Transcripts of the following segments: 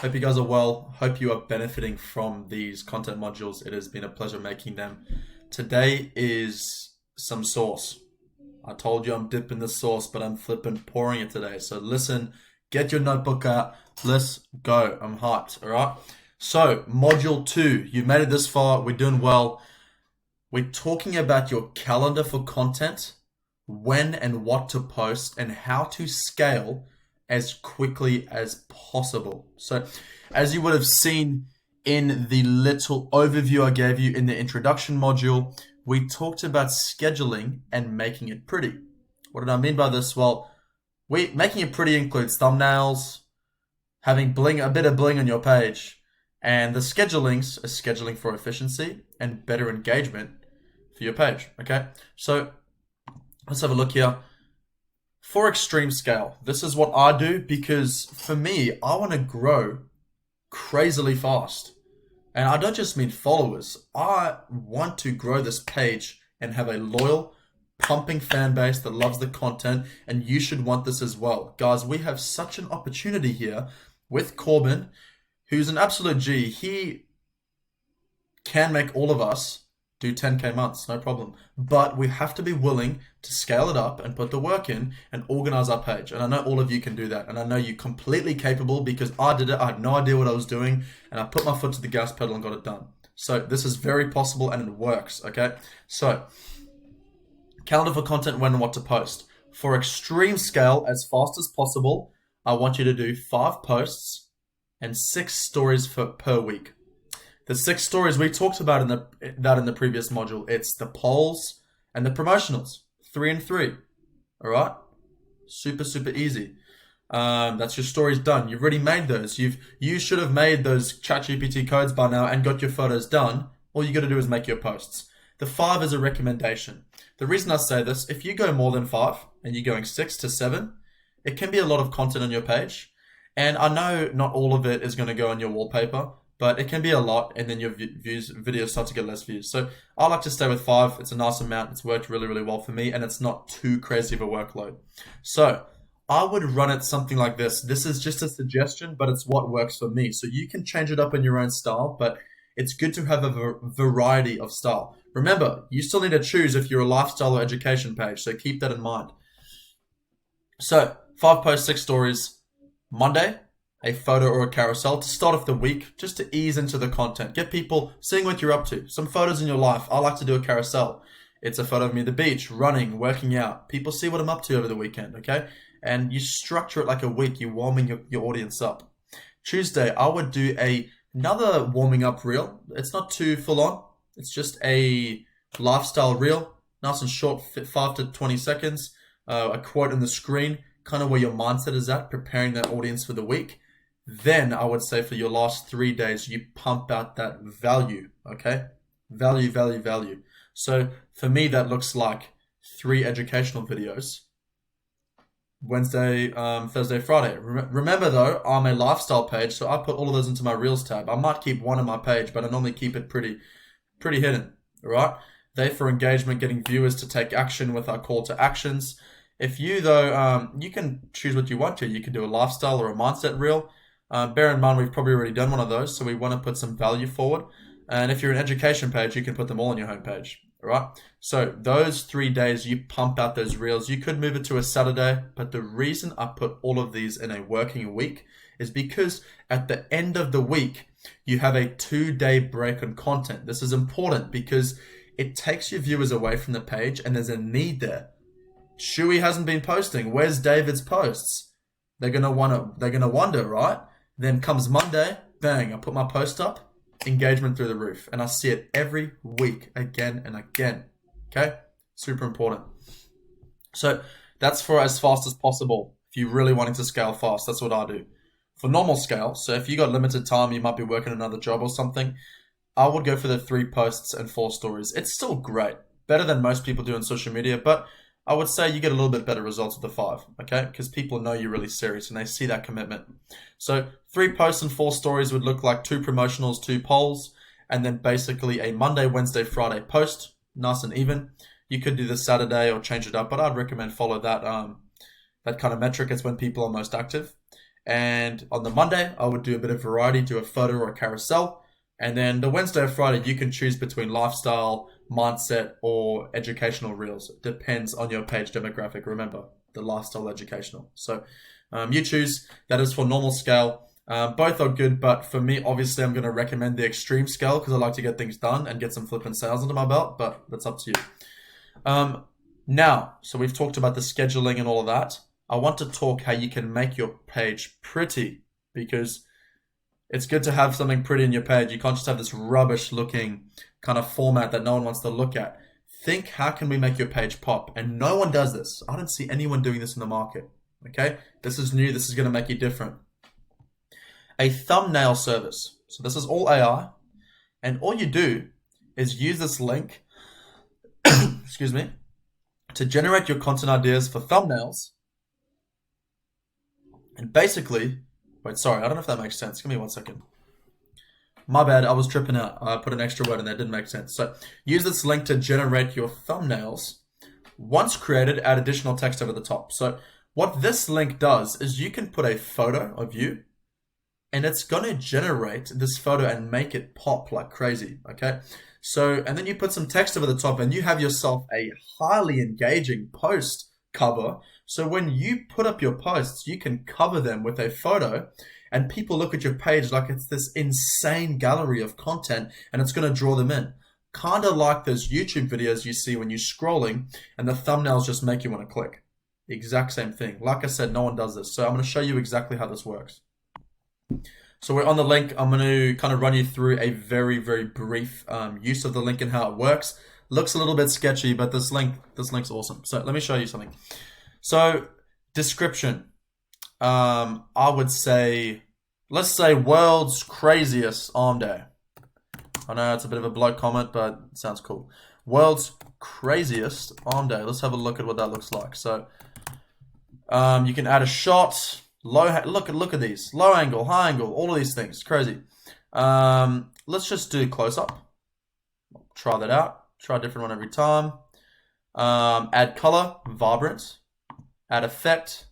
Hope you guys are well. Hope you are benefiting from these content modules. It has been a pleasure making them. Today is some sauce. I told you I'm dipping the sauce, but I'm flipping pouring it today. So listen, get your notebook out. Let's go. I'm hyped. All right. So module 2, you've made it this far. We're doing well. We're talking about your calendar for content, when and what to post, and how to scale as quickly as possible. So as you would have seen in the little overview I gave you in the introduction module, we talked about scheduling and making it pretty. What did I mean by this? Well, making it pretty includes thumbnails, having bling, a bit of bling on your page, and the schedulings is scheduling for efficiency and better engagement for your page. Okay, so let's have a look here. For extreme scale, this is what I do because for me, I want to grow crazily fast. And I don't just mean followers. I want to grow this page and have a loyal, pumping fan base that loves the content, and you should want this as well. Guys, we have such an opportunity here with Corbin, who's an absolute G. He can make all of us do 10K months, no problem. But we have to be willing to scale it up and put the work in and organize our page. And I know all of you can do that. And I know you're completely capable because I did it. I had no idea what I was doing. And I put my foot to the gas pedal and got it done. So this is very possible and it works, okay? So, calendar for content, when and what to post. For extreme scale, as fast as possible, I want you to do 5 posts and 6 stories per week. The 6 stories we talked about in the previous module, it's the polls and the promotionals, 3 and 3. All right, super easy. That's your stories done. You've already made those. You should have made those ChatGPT codes by now and got your photos done. All you got to do is make your posts. The 5 is a recommendation. The reason I say this, if you go more than 5 and you're going 6 to 7, it can be a lot of content on your page. And I know not all of it is going to go on your wallpaper, but it can be a lot, and then your videos start to get less views. So I like to stay with 5. It's a nice amount. It's worked really well for me, and it's not too crazy of a workload. So I would run it something like this. This is just a suggestion, but it's what works for me. So you can change it up in your own style, but it's good to have a variety of style. Remember, you still need to choose if you're a lifestyle or education page, so keep that in mind. So 5 posts, 6 stories. Monday, a photo or a carousel to start off the week, just to ease into the content. Get people seeing what you're up to. Some photos in your life. I like to do a carousel. It's a photo of me at the beach, running, working out. People see what I'm up to over the weekend, okay? And you structure it like a week. You're warming your audience up. Tuesday, I would do another warming up reel. It's not too full on. It's just a lifestyle reel. Nice and short, 5 to 20 seconds. A quote on the screen, kind of where your mindset is at, preparing that audience for the week. Then I would say for your last 3 days, you pump out that value, okay? Value. So for me, that looks like 3 educational videos. Wednesday, Thursday, Friday. Remember though, I'm a lifestyle page, so I put all of those into my Reels tab. I might keep one on my page, but I normally keep it pretty hidden, all right? They for engagement, getting viewers to take action with our call to actions. If you though, you can choose what you want to. You can do a lifestyle or a mindset reel. Bear in mind, we've probably already done one of those, so we want to put some value forward. And if you're an education page, you can put them all on your homepage. All right. So those 3 days, you pump out those reels. You could move it to a Saturday, but the reason I put all of these in a working week is because at the end of the week, you have a 2-day break on content. This is important because it takes your viewers away from the page, and there's a need there. Shuey hasn't been posting. Where's David's posts? They're gonna wonder, right? Then comes Monday, bang, I put my post up, engagement through the roof. And I see it every week, again and again. Okay? Super important. So that's for as fast as possible. If you're really wanting to scale fast, that's what I do. For normal scale, so if you got limited time, you might be working another job or something, I would go for the 3 posts and 4 stories. It's still great. Better than most people do on social media, but I would say you get a little bit better results with the 5, okay? Because people know you're really serious and they see that commitment. So 3 posts and 4 stories would look like 2 promotionals, 2 polls, and then basically a Monday, Wednesday, Friday post, nice and even. You could do the Saturday or change it up, but I'd recommend follow that kind of metric. It's when people are most active. And on the Monday, I would do a bit of variety, do a photo or a carousel. And then the Wednesday or Friday, you can choose between lifestyle, mindset, or educational reels. It depends on your page demographic. Remember, the lifestyle educational. So you choose. That is for normal scale. Both are good, but for me, obviously, I'm going to recommend the extreme scale because I like to get things done and get some flipping sales under my belt, but that's up to you. Now, so we've talked about the scheduling and all of that. I want to talk how you can make your page pretty, because it's good to have something pretty in your page. You can't just have this rubbish looking kind of format that no one wants to look at. Think, how can we make your page pop? And no one does this. I don't see anyone doing this in the market. Okay, this is new. This is going to make you different. A thumbnail service. So this is all AI, and all you do is use this link, excuse me, to generate your content ideas for thumbnails. And basically, wait, sorry, I don't know if that makes sense. Give me 1 second. My bad, I was tripping out. I put an extra word in there, didn't make sense. So use this link to generate your thumbnails. Once created, add additional text over the top. So what this link does is you can put a photo of you, and it's going to generate this photo and make it pop like crazy, okay? So, and then you put some text over the top and you have yourself a highly engaging post cover. So when you put up your posts, you can cover them with a photo and people look at your page like it's this insane gallery of content and it's going to draw them in. Kind of like those YouTube videos you see when you're scrolling and the thumbnails just make you want to click. The exact same thing. Like I said, no one does this. So I'm going to show you exactly how this works. So we're on the link. I'm going to kind of run you through a very, very brief use of the link and how it works. Looks a little bit sketchy, but this link's awesome. So let me show you something. So description, I would say, let's say world's craziest arm day. I know it's a bit of a bloke comment, but it sounds cool. World's craziest arm day. Let's have a look at what that looks like. So you can add a shot. Look at these. Low angle, high angle, all of these things. Crazy. Let's just do close up. Try that out. Try a different one every time. Add color, vibrant. Add effect.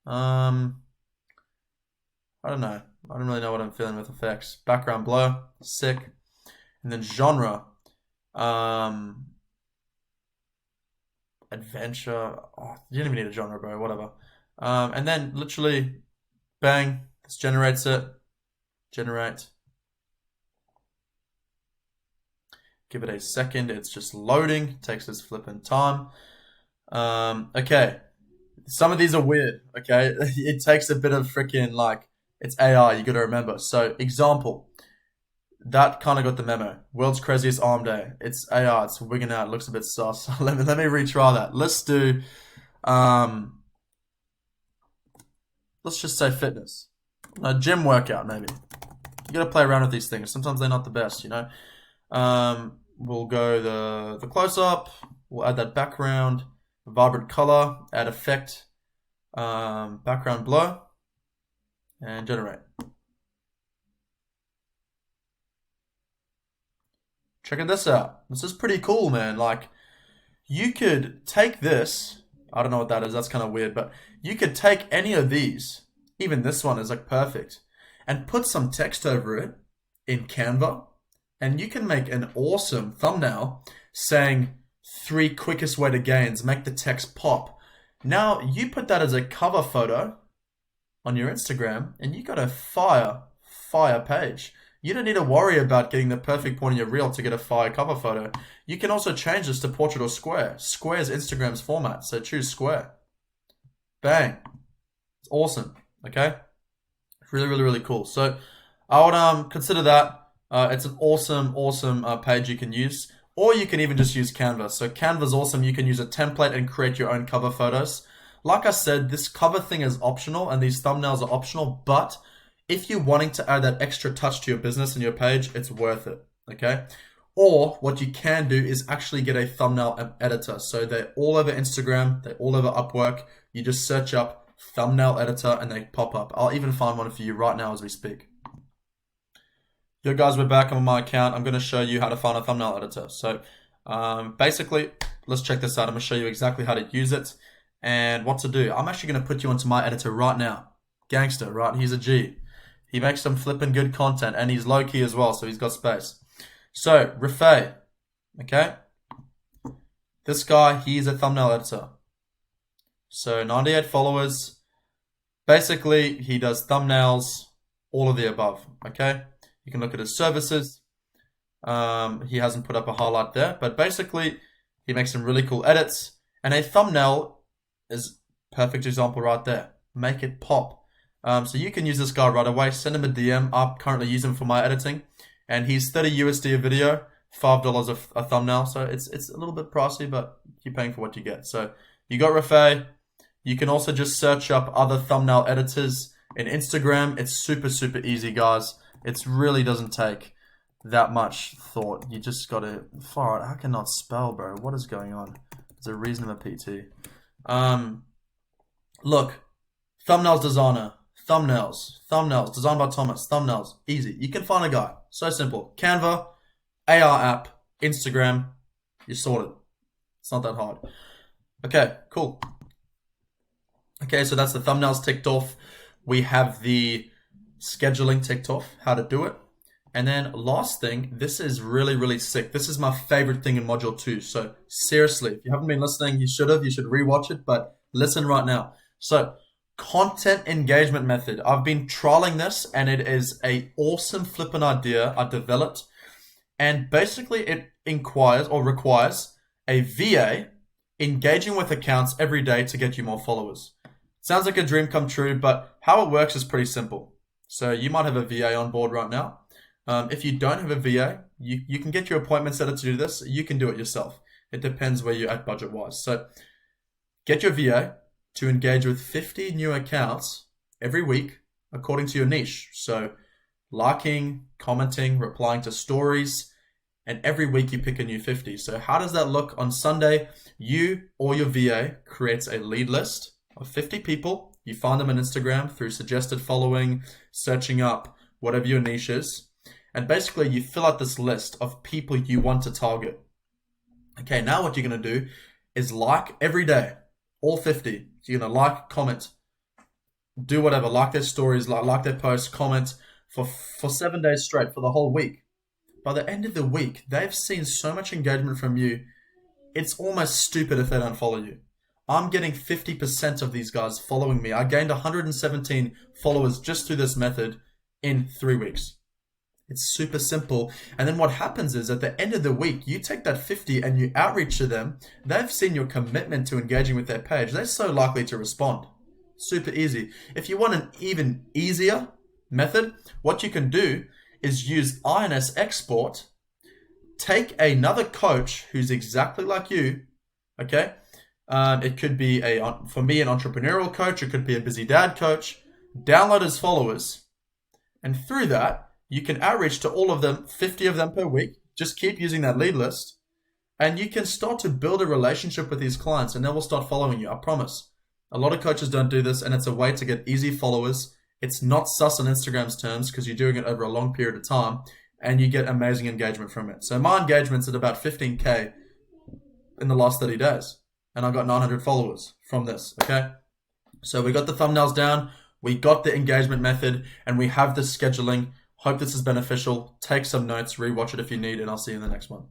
I don't know. I don't really know what I'm feeling with effects. Background blur, sick. And then genre. Adventure. Oh, you don't even need a genre, bro. Whatever. And then literally, bang, this generates it. Generate. Give it a second. It's just loading. Takes this flipping time. Okay. Some of these are weird. Okay. It takes a bit of freaking like, it's AI. You got to remember. So example, that kind of got the memo. World's craziest arm day. It's AI. It's wigging out. It looks a bit sus. let me retry that. Let's do, let's just say fitness. A gym workout, maybe. You got to play around with these things. Sometimes they're not the best, you know. We'll go the close up. We'll add that background, vibrant color, add effect, background blur, and generate. Check this out. This is pretty cool, man. Like, you could take this. I don't know what that is. That's kind of weird, but you could take any of these. Even this one is like perfect, and put some text over it in Canva. And you can make an awesome thumbnail saying 3 quickest way to gains, make the text pop. Now you put that as a cover photo on your Instagram and you got a fire page. You don't need to worry about getting the perfect point in your reel to get a fire cover photo. You can also change this to portrait or square. Square is Instagram's format, so choose square. Bang. It's awesome, okay? Really, really, really cool. So I would consider that. It's an awesome page you can use, or you can even just use Canva. So Canva's awesome. You can use a template and create your own cover photos. Like I said, this cover thing is optional and these thumbnails are optional, but if you're wanting to add that extra touch to your business and your page, it's worth it, okay? Or what you can do is actually get a thumbnail editor. So they're all over Instagram, they're all over Upwork. You just search up thumbnail editor and they pop up. I'll even find one for you right now as we speak. Yo guys, we're back on my account. I'm going to show you how to find a thumbnail editor. So basically, let's check this out. I'm going to show you exactly how to use it and what to do. I'm actually going to put you into my editor right now. Gangster, right? He's a G. He makes some flipping good content, and he's low-key as well, so he's got space. So, Rafay, okay? This guy, he's a thumbnail editor. So, 98 followers. Basically, he does thumbnails, all of the above, okay? You can look at his services. He hasn't put up a highlight there, but basically, he makes some really cool edits. And a thumbnail is a perfect example right there. Make it pop. So you can use this guy right away. Send him a DM. I currently use him for my editing. And he's 30 USD a video, $5 a thumbnail. So it's a little bit pricey, but you're paying for what you get. So you got Rafay. You can also just search up other thumbnail editors in Instagram. It's super, super easy, guys. It really doesn't take that much thought. You just got to... Far out. I cannot spell, bro. What is going on? There's a reason I'm a PT. Look. Thumbnails designer. Thumbnails. Designed by Thomas. Thumbnails. Easy. You can find a guy. So simple. Canva, AR app, Instagram. You're sorted. It's not that hard. Okay, cool. Okay, so that's the thumbnails ticked off. We have the scheduling ticked off, how to do it. And then last thing, this is really, really sick. This is my favorite thing in Module 2. So seriously, if you haven't been listening, you should have. You should rewatch it, but listen right now. So content engagement method. I've been trialing this and it is an awesome flipping idea I developed. And basically it requires a VA engaging with accounts every day to get you more followers. Sounds like a dream come true, but how it works is pretty simple. So you might have a VA on board right now. If you don't have a VA, you can get your appointment set to do this. You can do it yourself. It depends where you're at budget-wise. So get your VA to engage with 50 new accounts every week according to your niche. So liking, commenting, replying to stories, and every week you pick a new 50. So how does that look? On Sunday, you or your VA creates a lead list of 50 people. You find them on Instagram through suggested following, searching up whatever your niche is. And basically you fill out this list of people you want to target. Okay, now what you're going to do is like every day, all 50. So you're going to like, comment, do whatever, like their stories, like their posts, comment for 7 days straight, for the whole week. By the end of the week, they've seen so much engagement from you, it's almost stupid if they don't follow you. I'm getting 50% of these guys following me. I gained 117 followers just through this method in 3 weeks. It's super simple. And then what happens is at the end of the week, you take that 50 and you outreach to them. They've seen your commitment to engaging with their page. They're so likely to respond. Super easy. If you want an even easier method, what you can do is use INS Export. Take another coach who's exactly like you, okay? It could be, for me, an entrepreneurial coach. It could be a busy dad coach. Download his followers. And through that, you can outreach to all of them, 50 of them per week. Just keep using that lead list. And you can start to build a relationship with these clients and they will start following you, I promise. A lot of coaches don't do this and it's a way to get easy followers. It's not sus on Instagram's terms because you're doing it over a long period of time and you get amazing engagement from it. So my engagement's at about 15K in the last 30 days. And I got 900 followers from this, okay? So we got the thumbnails down, we got the engagement method, and we have the scheduling. Hope this is beneficial. Take some notes, rewatch it if you need, and I'll see you in the next one.